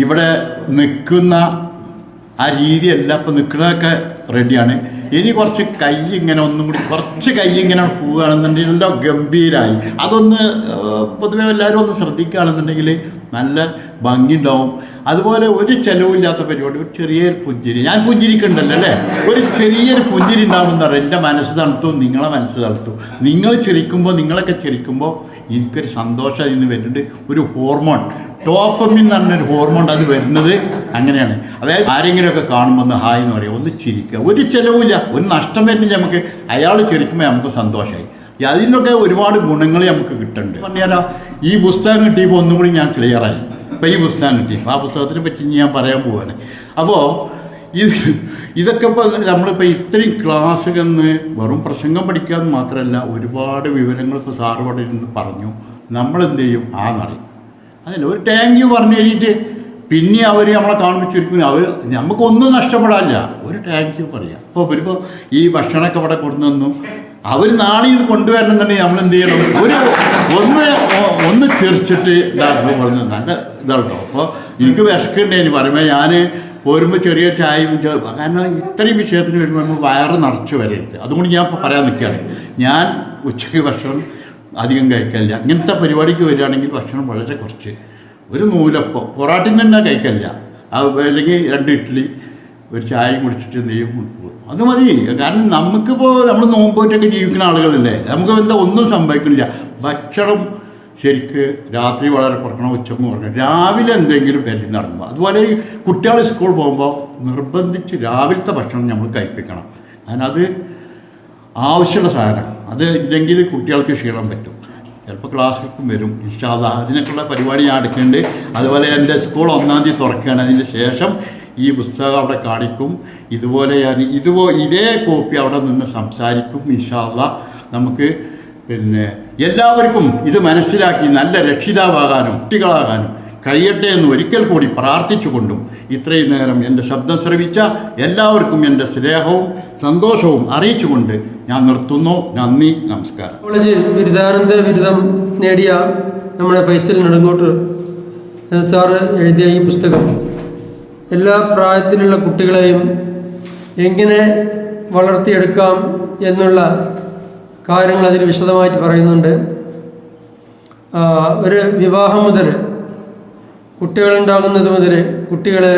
ഇവിടെ നിൽക്കുന്ന ആ രീതിയല്ല. ഇപ്പോൾ നിൽക്കുന്നതൊക്കെ റെഡിയാണ്. ഇനി കുറച്ച് കൈ ഇങ്ങനെ ഒന്നും കൂടി കുറച്ച് കൈ ഇങ്ങനെ പോവുകയാണെന്നുണ്ടെങ്കിൽ എല്ലാം ഗംഭീരമായി. അതൊന്ന് പൊതുവെ എല്ലാവരും ഒന്ന് ശ്രദ്ധിക്കുകയാണെന്നുണ്ടെങ്കിൽ നല്ല ഭംഗിയുണ്ടാവും. അതുപോലെ ഒരു ചിലവില്ലാത്ത പരിപാടി, ഒരു ചെറിയൊരു പുഞ്ചിരി. ഞാൻ പുഞ്ചിരിക്കുന്നുണ്ടല്ലോ അല്ലേ, ഒരു ചെറിയൊരു പുഞ്ചിരി ഉണ്ടാകുമെന്ന് പറയും. എൻ്റെ മനസ്സ് തണുത്തും നിങ്ങളെ മനസ്സ് തണുത്തും. നിങ്ങൾ ചിരിക്കുമ്പോൾ, നിങ്ങളൊക്കെ ചിരിക്കുമ്പോൾ എനിക്കൊരു സന്തോഷം ഇന്ന് വരുന്നുണ്ട്. ഒരു ഹോർമോൺ, ഡോപ്പമിൻ എന്ന് പറഞ്ഞൊരു ഹോർമോൺ അത് വരുന്നത് അങ്ങനെയാണ്. അതായത് ആരെങ്കിലുമൊക്കെ കാണുമ്പോൾ ഒന്ന് ഹായ് എന്ന് പറയുക, ഒന്ന് ചിരിക്കുക. ഒരു ചിലവില്ല, ഒരു നഷ്ടം വരുന്നില്ല നമുക്ക്. അയാൾ ചിരിക്കുമ്പോൾ നമുക്ക് സന്തോഷമായി. അതിനൊക്കെ ഒരുപാട് ഗുണങ്ങൾ നമുക്ക് കിട്ടുന്നുണ്ട്. പറഞ്ഞാലോ, ഈ പുസ്തകം കിട്ടിയപ്പോൾ ഒന്നും കൂടി ഞാൻ ക്ലിയറായി. ഇപ്പോൾ ഈ പുസ്തകം കിട്ടിയപ്പോൾ ആ പുസ്തകത്തിനെ പറ്റി ഞാൻ പറയാൻ പോവാണ്. അപ്പോൾ ഇതൊക്കെ ഇപ്പോൾ നമ്മളിപ്പോൾ ഇത്രയും ക്ലാസ്സുകളിൽ വെറും പ്രസംഗം പഠിക്കാൻ മാത്രമല്ല, ഒരുപാട് വിവരങ്ങൾ ഇപ്പോൾ സാറ് ഇവിടെ ഇരുന്ന് പറഞ്ഞു. നമ്മളെന്ത് ചെയ്യും? ആന്നറിയും. അതല്ല, ഒരു താങ്ക് യു പറഞ്ഞു കഴിഞ്ഞിട്ട് പിന്നെ അവർ നമ്മളെ കാണിപ്പിച്ചിരിക്കുന്നു. അവർ നമുക്കൊന്നും നഷ്ടപ്പെടാനില്ല. ഒരു താങ്ക് യു പറയാം. ഇപ്പോൾ വരുമ്പോൾ ഈ ഭക്ഷണമൊക്കെ ഇവിടെ കൊണ്ടുവന്നു, അവർ നാളെ ഇത് കൊണ്ടുവരണമെന്നുണ്ടെങ്കിൽ നമ്മളെന്ത് ചെയ്യണം? ഒന്ന് ചെറിച്ചിട്ട് ഇതാട്ടോ കൊണ്ടുവന്ന് നല്ല ഇതാട്ടോ. അപ്പോൾ എനിക്ക് വിശക്കുണ്ടേന് പറയുമ്പോൾ ഞാൻ പോരുമ്പോൾ ചെറിയ ചായയും, കാരണം ഇത്രയും വിഷയത്തിന് വരുമ്പോൾ നമ്മൾ വയറ് നിറച്ച് വരരുത്. അതുകൊണ്ട് ഞാൻ ഇപ്പോൾ പറയാൻ നിൽക്കുകയാണ്. ഞാൻ ഉച്ചയ്ക്ക് ഭക്ഷണം അധികം കഴിക്കില്ല. അങ്ങനത്തെ പരിപാടിക്ക് വരികയാണെങ്കിൽ ഭക്ഷണം വളരെ കുറച്ച്, ഒരു നൂലപ്പം പൊറാട്ടിൽ തന്നെ കഴിക്കില്ല. അല്ലെങ്കിൽ 2 ഇഡ്ഡലി, ഒരു ചായയും കുടിച്ചിട്ട് എന്ത് ചെയ്യും? അത് മതി. കാരണം നമുക്കിപ്പോൾ നമ്മൾ നോമ്പോറ്റൊക്കെ ജീവിക്കുന്ന ആളുകളല്ലേ, നമുക്ക് എന്താ ഒന്നും സംഭവിക്കുന്നില്ല. ഭക്ഷണം ശരിക്ക് രാത്രി വളരെ കുറക്കണം, ഉച്ചക്കും കുറക്കണം, രാവിലെ എന്തെങ്കിലും കരുതി നടക്കുമ്പോൾ. അതുപോലെ കുട്ടികൾ സ്കൂൾ പോകുമ്പോൾ നിർബന്ധിച്ച് രാവിലത്തെ ഭക്ഷണം നമ്മൾ കഴിപ്പിക്കണം. കാരണം അത് ആവശ്യമുള്ള സാധനം. അത് ഇല്ലെങ്കിൽ കുട്ടികൾക്ക് ക്ഷീണം പറ്റും. ചിലപ്പോൾ ക്ലാസ്സിലേക്കും വരും. ഇൻഷാ അല്ലാഹ് അതിനൊക്കെയുള്ള പരിപാടി ഞാൻ എടുക്കുന്നുണ്ട്. അതുപോലെ എൻ്റെ സ്കൂൾ 1-ാം തീയതി തുറക്കുകയാണ്. അതിന് ശേഷം ഈ പുസ്തകം അവിടെ കാണിക്കും. ഇതുപോലെ ഞാൻ ഇതേ കോപ്പി അവിടെ നിന്ന് സംസാരിക്കും. ഇൻഷാ അല്ലാഹ് നമുക്ക് എല്ലാവർക്കും ഇത് മനസ്സിലാക്കി നല്ല രക്ഷിതാവാകാനും കുട്ടികളാകാനും കഴിയട്ടെ എന്ന് ഒരിക്കൽ കൂടി പ്രാർത്ഥിച്ചുകൊണ്ടും ഇത്രയും നേരം എൻ്റെ ശബ്ദം ശ്രവിച്ച എല്ലാവർക്കും എൻ്റെ സ്നേഹവും സന്തോഷവും അറിയിച്ചുകൊണ്ട് ഞാൻ നിർത്തുന്നു. നന്ദി, നമസ്കാരം. കോളേജിൽ ബിരുദാനന്തര ബിരുദം നേടിയ നമ്മുടെ ഫൈസൽ നെടുങ്കോട്ട് സാറ് എഴുതിയ ഈ പുസ്തകം എല്ലാ പ്രായത്തിലുള്ള കുട്ടികളെയും എങ്ങനെ വളർത്തിയെടുക്കാം എന്നുള്ള കാര്യങ്ങൾ അതിൽ വിശദമായിട്ട് പറയുന്നുണ്ട്. ഒരു വിവാഹം മുതൽ, കുട്ടികളുണ്ടാകുന്നത് മുതൽ, കുട്ടികളെ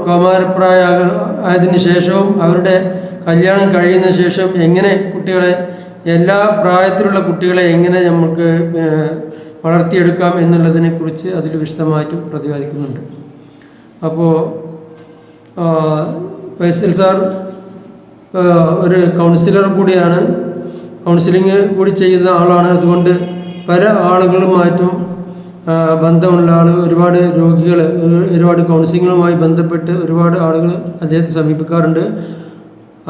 കൗമാരപ്രായമായതിന് ശേഷവും അവരുടെ കല്യാണം കഴിയുന്ന ശേഷം എങ്ങനെ കുട്ടികളെ, എല്ലാ പ്രായത്തിലുള്ള കുട്ടികളെ എങ്ങനെ നമുക്ക് വളർത്തിയെടുക്കാം എന്നുള്ളതിനെക്കുറിച്ച് അതിൽ വിശദമായിട്ടും പ്രതിപാദിക്കുന്നുണ്ട്. അപ്പോൾ ഫൈസൽ സാർ ഒരു കൗൺസിലർ കൂടിയാണ്, കൗൺസിലിംഗ് കൂടി ചെയ്യുന്ന ആളാണ്. അതുകൊണ്ട് പല ആളുകളുമായിട്ടും ബന്ധമുള്ള ആൾ, ഒരുപാട് രോഗികൾ, ഒരുപാട് കൗൺസിലിങ്ങുമായി ബന്ധപ്പെട്ട് ഒരുപാട് ആളുകൾ അദ്ദേഹത്തെ സമീപിക്കാറുണ്ട്.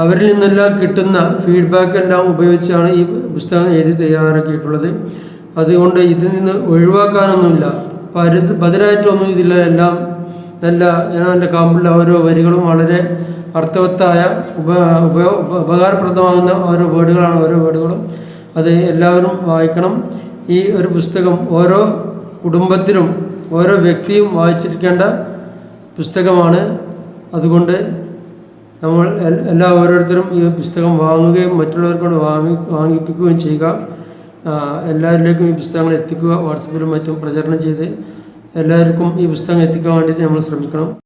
അവരിൽ നിന്നെല്ലാം കിട്ടുന്ന ഫീഡ്ബാക്ക് എല്ലാം ഉപയോഗിച്ചാണ് ഈ പുസ്തകം എഴുതി തയ്യാറാക്കിയിട്ടുള്ളത്. അതുകൊണ്ട് ഇതിൽ നിന്ന് ഒഴിവാക്കാനൊന്നുമില്ല, ബദലായിട്ടൊന്നും ഇതില്ല. എല്ലാം നല്ല കാമ്പുള്ള ഓരോ വരികളും വളരെ അർത്ഥവത്തായ ഉപകാരപ്രദമാകുന്ന ഓരോ വേർഡുകളും. അത് എല്ലാവരും വായിക്കണം. ഈ ഒരു പുസ്തകം ഓരോ കുടുംബത്തിലും ഓരോ വ്യക്തിയും വായിച്ചിരിക്കേണ്ട പുസ്തകമാണ്. അതുകൊണ്ട് നമ്മൾ ഓരോരുത്തരും ഈ പുസ്തകം വാങ്ങുകയും മറ്റുള്ളവർക്കൊണ്ട് വാങ്ങിപ്പിക്കുകയും ചെയ്യുക. എല്ലാവരിലേക്കും ഈ പുസ്തകങ്ങൾ എത്തിക്കുക. വാട്സപ്പിലും മറ്റും പ്രചരണം ചെയ്ത് എല്ലാവർക്കും ഈ പുസ്തകം എത്തിക്കാൻ വേണ്ടിയിട്ട് നമ്മൾ ശ്രമിക്കണം.